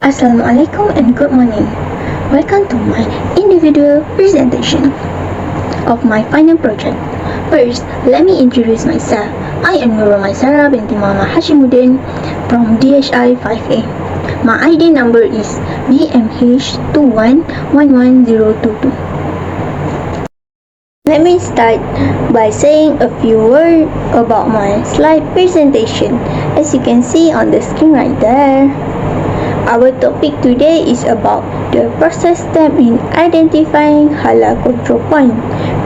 Assalamualaikum and good morning. Welcome to my individual presentation of my final project. First, let me introduce myself. I am Nurul Maisarah Binti Mohamad Hashimuddin from DHI5A. My ID number is BMH2111022. Let me start by saying a few words about my slide presentation. As you can see on the screen right there, our topic today is about the process step in identifying halal control point,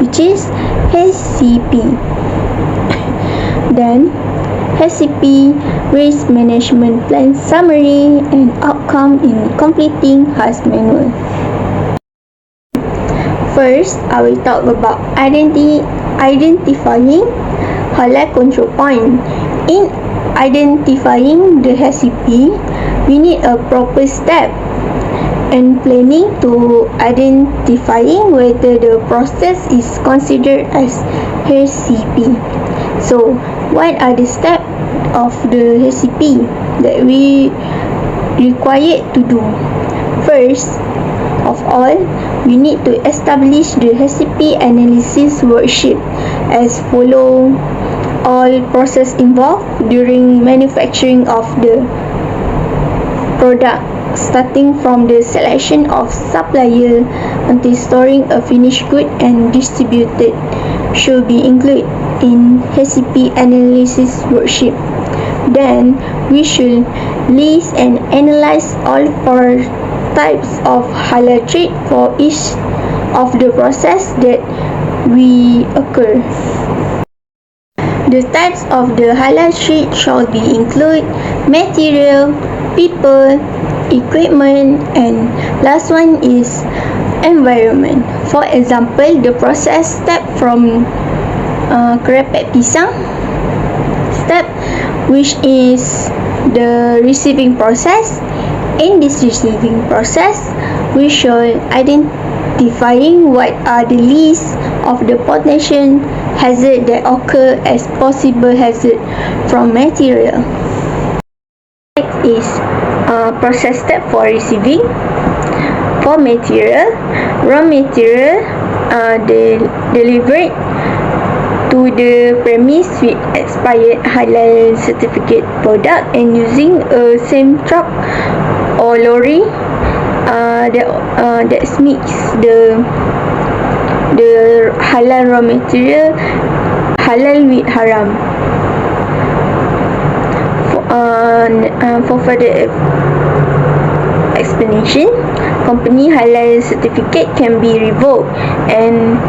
which is HCP. Then, HCP risk management plan summary and outcome in completing HAS manual. First, I will talk about identifying halal control point. In identifying the HCP, we need a proper step and planning to identifying whether the process is considered as HCP. So, what are the steps of the HCP that we required to do? First of all, we need to establish the HCP analysis worksheet as follow. All process involved during manufacturing of the product, starting from the selection of supplier until storing a finished good and distributed, should be included in HCP analysis worksheet. Then, we should list and analyze all 4 types of halal trade for each of the process that we occur. The types of the halal trade shall be include material, people, equipment, and last one is environment. For example, the process step from kerepek pisang step, which is the receiving process. In this receiving process, we should identifying what are the list of the potential hazard that occur as possible hazard from material. Next is process step for receiving. For material, raw material delivered to the premise with expired halal certificate product and using a same truck or lorry that mix the halal raw material halal with haram. For further explanation, company halal certificate can be revoked and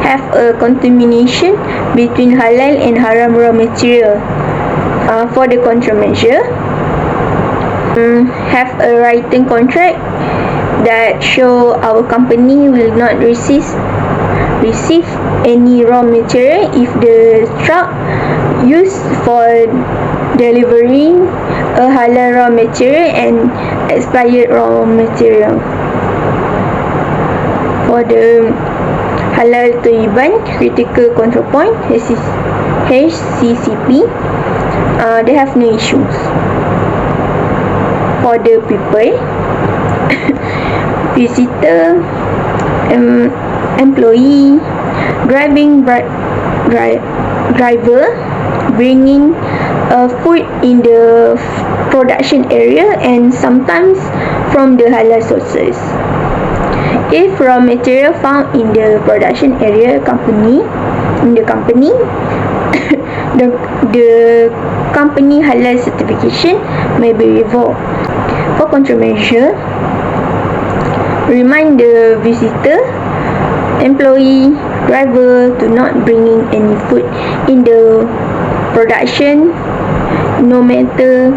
have a contamination between halal and haram raw material. For the countermeasure, have a written contract that show our company will not receive any raw material if the truck used for delivering a halal raw material and expired raw material. For the halal thayyiban critical control point HCCP, they have no issues. For the people, visitor, employee, driver bringing food in the production area and sometimes from the halal sources. If raw material found in the production area the company halal certification may be revoked. For countermeasure, remind the visitor, employee, driver to not bringing any food in the production, no matter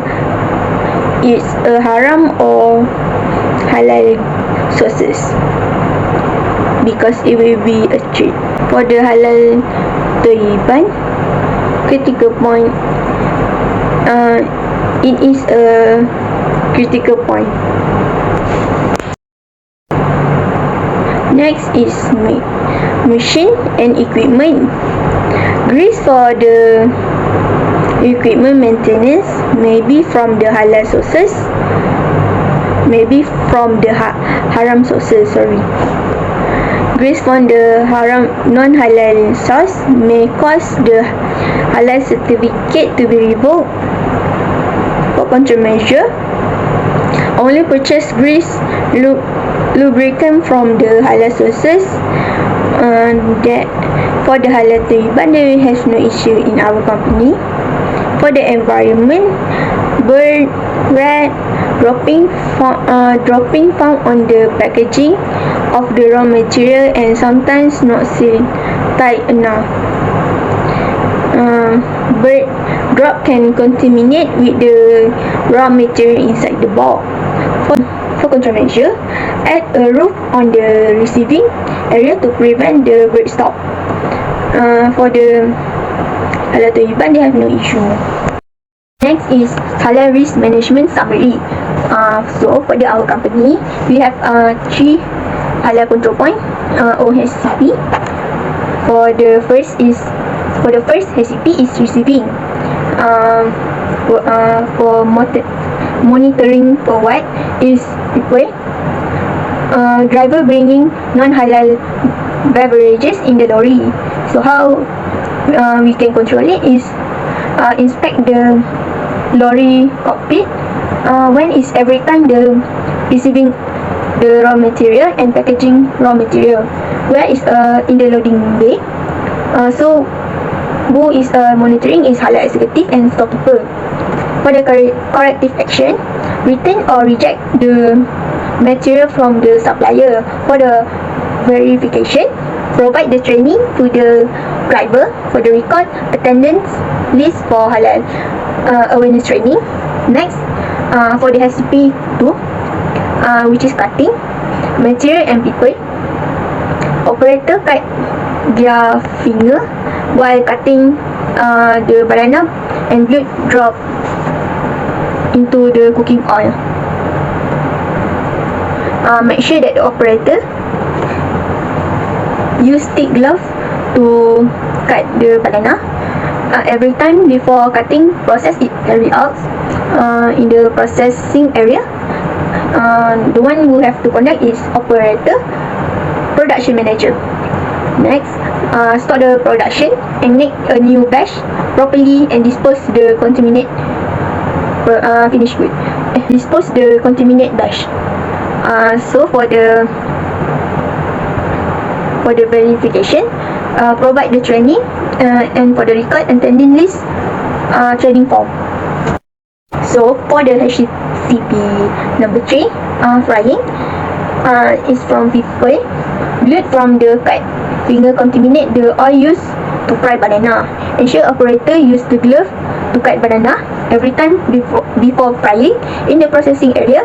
it's a haram or halal sources, because it will be a treat. For the halal thayyiban critical point, it is a critical point. Next is machine and equipment. Grease for the equipment maintenance may be from the halal sources maybe from the haram sources. Grease from the haram non-halal source may cause the halal certificate to be revoked. For countermeasure, only purchase grease lubricant from the halal sources. That for the halal tayyiban, there has no issue in our company. For the environment, bird, rat, dropping found on the packaging of the raw material and sometimes not sealed tight enough. Bird drop can contaminate with the raw material inside the box. For countermeasure, add a roof on the receiving area to prevent the bird stop. For the halal tayyiban, they have no issue. Next is halal risk management summary. So for our company, we have 3 halal control point (HCP). For the first HCP is receiving. For monitoring forward is people. Driver bringing non-halal beverages in the lorry. So how we can control it is inspect the lorry cockpit when is every time the receiving the raw material and packaging raw material, where is in the loading bay. So who is monitoring is halal executive and storekeeper. For the corrective action, return or reject the material from the supplier. For the verification, provide the training to the driver. For the record attendance list for halal awareness training. Next, for the HCP2, which is cutting material and people. Operator cut their finger while cutting the banana and blood drop into the cooking oil. Make sure that the operator use thick glove to cut the banana. Every time before cutting, process it carry out in the processing area. The one who have to conduct is operator, production manager. Next, start the production and make a new batch properly and dispose the contaminate finished good. Dispose the contaminate batch. So for the verification, provide the training and for the record attending list, training form. So for the HCP number 3, frying is from people. Blood from the cut finger contaminate the oil used to fry banana. Ensure operator use the glove to cut banana every time before frying in the processing area.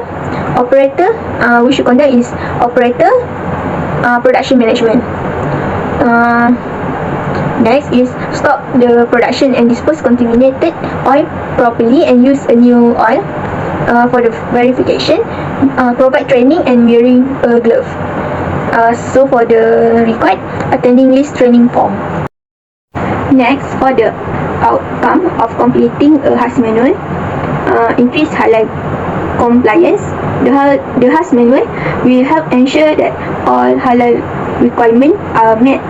Operator we should conduct is operator, production management. Next is stop the production and dispose contaminated oil properly and use a new oil. For the verification, provide training and wearing a glove. So for the required attending list training form. Next, for the outcome of completing a HAS manual, increase halal compliance. The HAS manual will help ensure that all halal requirements are met,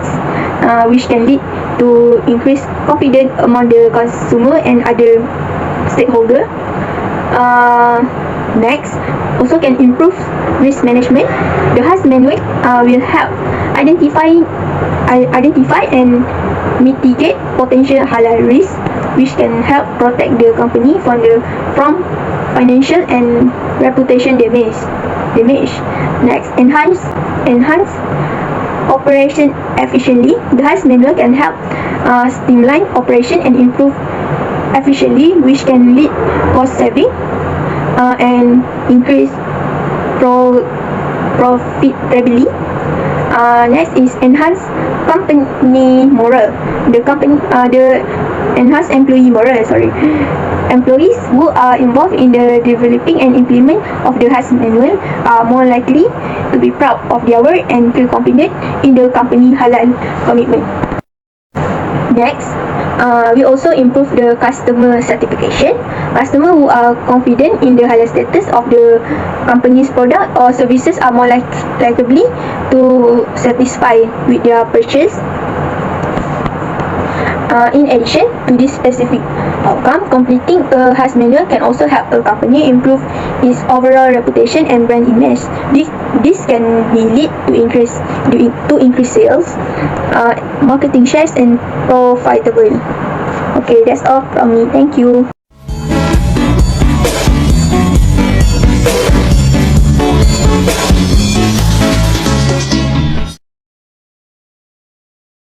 which can lead to increased confidence among the consumer and other stakeholders. Next, also can improve risk management. The HAS manual will help identify and mitigate potential halal risks, which can help protect the company from financial and reputation damage. Next, enhance operation efficiently. The HAS manual can help streamline operation and improve efficiently, which can lead cost saving and increase profitability. Next is enhance company moral. The enhance employee moral. Employees who are involved in the developing and implement of the HAS manual are more likely to be proud of their work and feel confident in the company halal commitment. Next, We also improve the customer certification. Customers who are confident in the halal status of the company's product or services are more likely to satisfy with their purchase. In addition to this specific outcome, completing a HAS manual can also help a company improve its overall reputation and brand image. This can be lead to increase sales, marketing shares, and profitable. Okay, that's all from me. Thank you.